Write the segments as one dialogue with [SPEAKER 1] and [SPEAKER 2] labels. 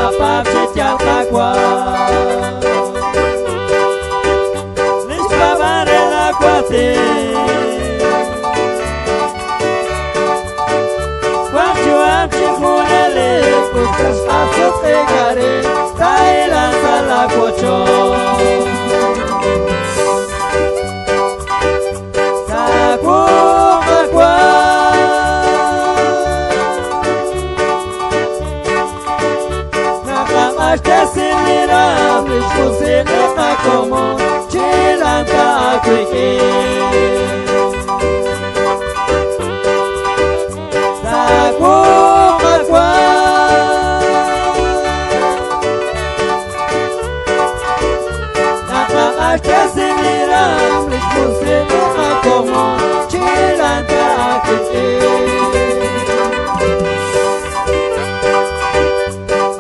[SPEAKER 1] papap chetial kakwa Lish babare la kwate Kwachuam chikunele Kukas apsut egare Tailan sala kocho Como chilanta kwiki Sakuma kwa Naka ashte siniram Lishmusini como chilanta kwiki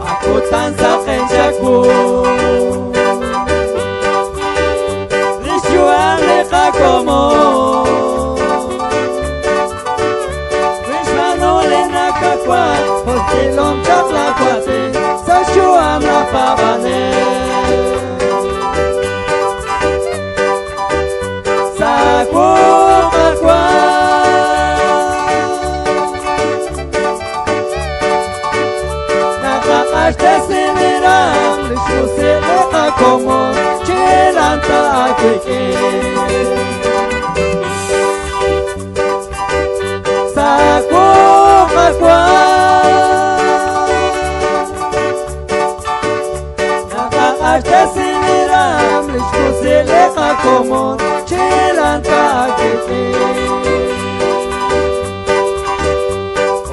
[SPEAKER 1] Aku tansa kenjaku como Vishmanole nakakwa Hostilom chapla kwate Sashuam la pavane Sakuma kwa Nakakashte siniram Lishmusile como Chilanta kwiki Sakuma kwa Nakakashte siniram Lishkusile como Chilanta kwiki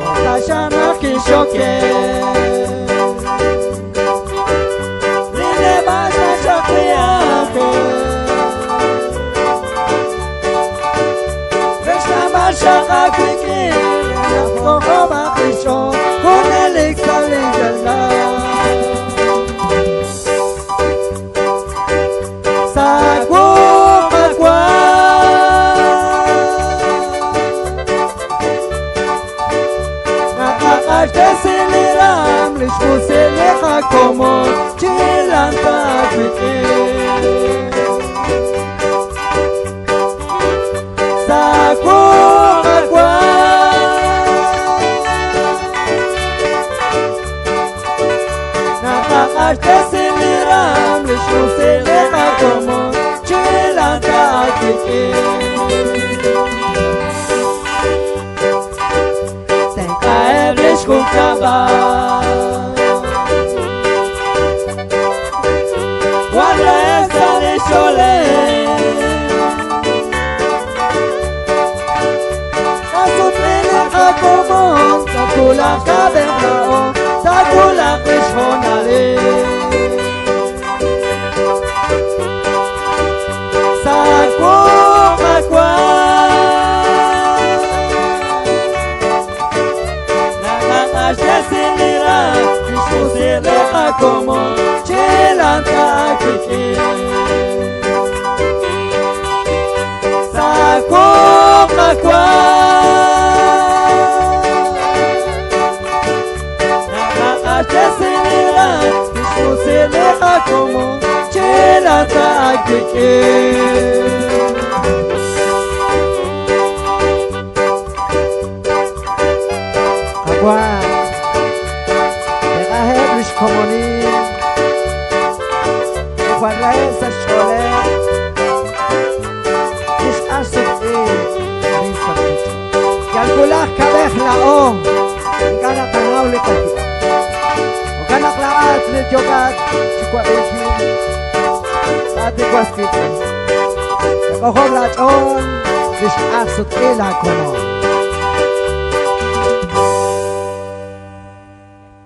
[SPEAKER 1] Otashana kishoke Lile basha shakiyake Shaka kwiki Nafko bakisho Kunelik salinjala Sakuma kwa Nakakashte siniram Lishmusiliha como Chilanta kwiki Sakuma kwa Nakakashte siniram Lishmusiliha como Chilanta kwiki Tenkaev lishkukaba Wala esa lishole Como Takula kabemao Takula kishonale Sakuma kwa Nakakashte sinira Kishusile como Chilanta kwiki Sakuma kwa Como chilanta kwiki Agua Deraheb lishkomoni Wadlaes ashole Ish asuk Rin sabit Yalkulach kabech lao Gana kanaw lekakita Kanak lahat lidyogat Chikwa eki Ate kwa skita Nakohom lachon Lish asut ila kono